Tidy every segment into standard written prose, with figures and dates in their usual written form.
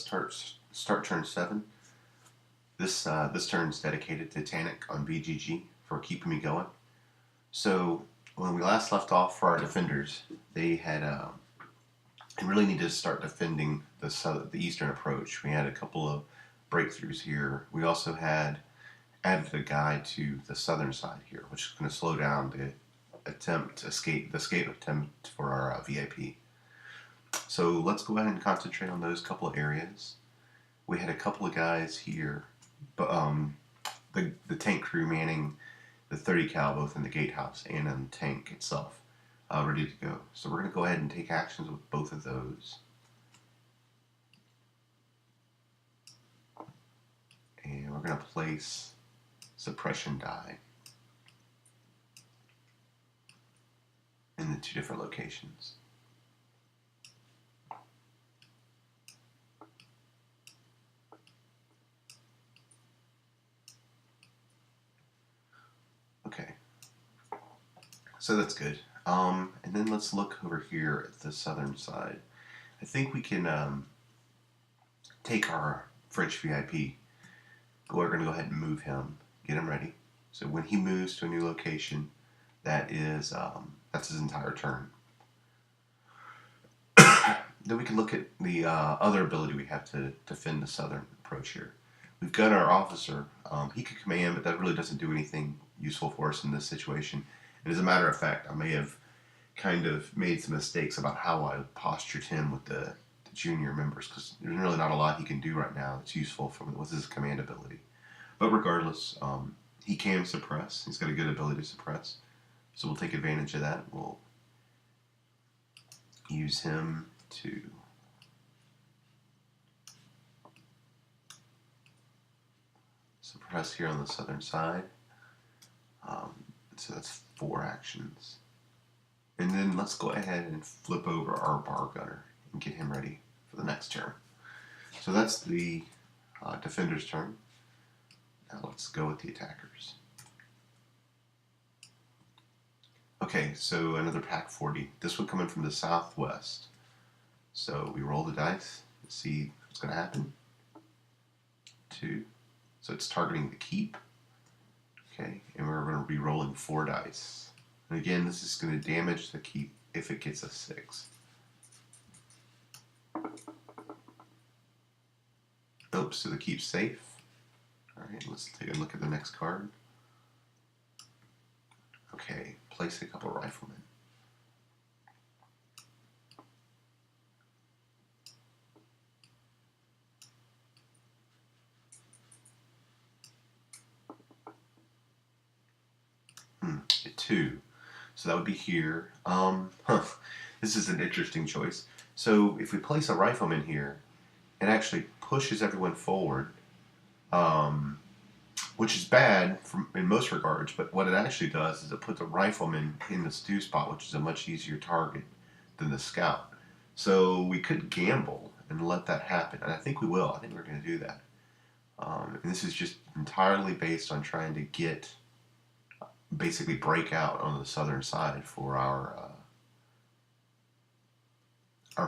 start turn 7. This turn is dedicated to Tanic on BGG for keeping me going. So when we last left off for our defenders, they really needed to start defending the eastern approach. We had a couple of breakthroughs here. We also had added a guy to the southern side here, which is going to slow down the escape attempt for our VIP. So let's go ahead and concentrate on those couple of areas. We had a couple of guys here, but the tank crew manning the 30 cal both in the gatehouse and in the tank itself, ready to go. So we're going to go ahead and take actions with both of those. And we're going to place suppression die in the 2 different locations. Okay, so that's good. And then let's look over here at the southern side. I think we can take our French VIP. We're going to go ahead and move him, get him ready. So when he moves to a new location, that's his entire turn. Then we can look at the other ability we have to defend the southern approach here. We've got our officer. He can command, but that really doesn't do anything useful for us in this situation. And as a matter of fact, I may have kind of made some mistakes about how I postured him with the junior members, because there's really not a lot he can do right now that's useful with his command ability. But regardless, he can suppress. He's got a good ability to suppress. So we'll take advantage of that. We'll use him to suppress here on the southern side. So that's 4 actions. And then let's go ahead and flip over our bar gunner and get him ready for the next turn. So that's the defender's turn. Now let's go with the attackers. Okay, so another pack 40. This one coming from the southwest. So we roll the dice to see what's going to happen. 2. So it's targeting the keep. Okay, and we're going to be rolling 4 dice. And again, this is going to damage the keep if it gets a 6. Oops, so the keep's safe. Alright, let's take a look at the next card. Okay, place a couple riflemen. A 2. So that would be here. This is an interesting choice. So if we place a rifleman here, it actually pushes everyone forward, which is bad in most regards, but what it actually does is it puts a rifleman in the stew spot, which is a much easier target than the scout. So we could gamble and let that happen, and I think we will. I think we're going to do that. And this is just entirely based on trying to get, basically break out on the southern side for our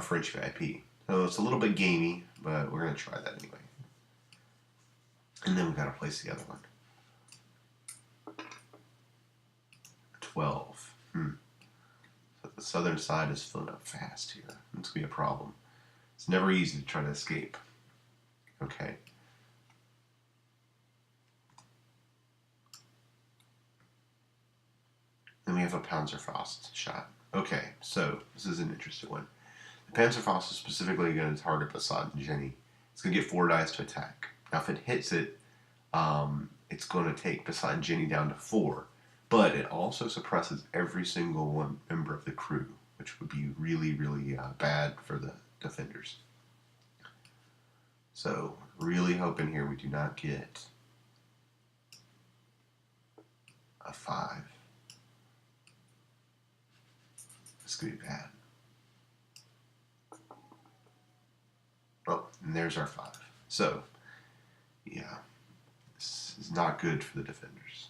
French VIP. So it's a little bit gamey, but we're going to try that anyway. And then we've got to place the other one. 12. So the southern side is filling up fast here. It's going to be a problem. It's never easy to try to escape. Okay. Then we have a Panzerfaust shot. Okay, so this is an interesting one. The Panzerfaust is specifically going to target Basad and Jenny. It's going to get 4 dice to attack. Now, if it hits it, it's going to take Basad and Jenny down to 4. But it also suppresses every single one member of the crew, which would be really, really bad for the defenders. So, really hoping here we do not get a 5. This could be bad. Oh, and there's our 5. So, yeah, this is not good for the defenders.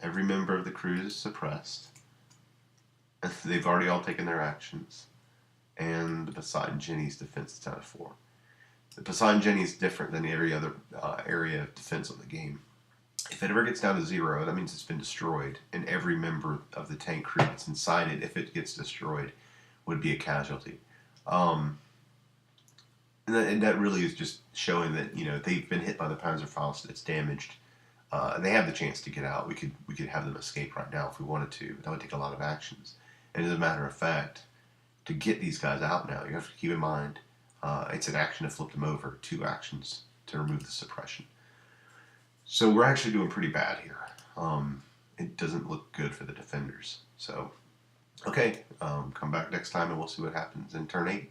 Every member of the crew is suppressed. They've already all taken their actions. and the Poseidon Jenny's defense is down to 4. The Poseidon Jenny is different than every other area of defense on the game. If it ever gets down to 0, that means it's been destroyed, and every member of the tank crew that's inside it, if it gets destroyed, would be a casualty. Um, and that really is just showing that they've been hit by the Panzerfaust. It's damaged. They have the chance to get out. We could have them escape right now if we wanted to, but that would take a lot of actions. And as a matter of fact, to get these guys out now, you have to keep in mind it's an action to flip them over, 2 actions to remove the suppression. So we're actually doing pretty bad here. It doesn't look good for the defenders. So, okay, come back next time and we'll see what happens in turn 8.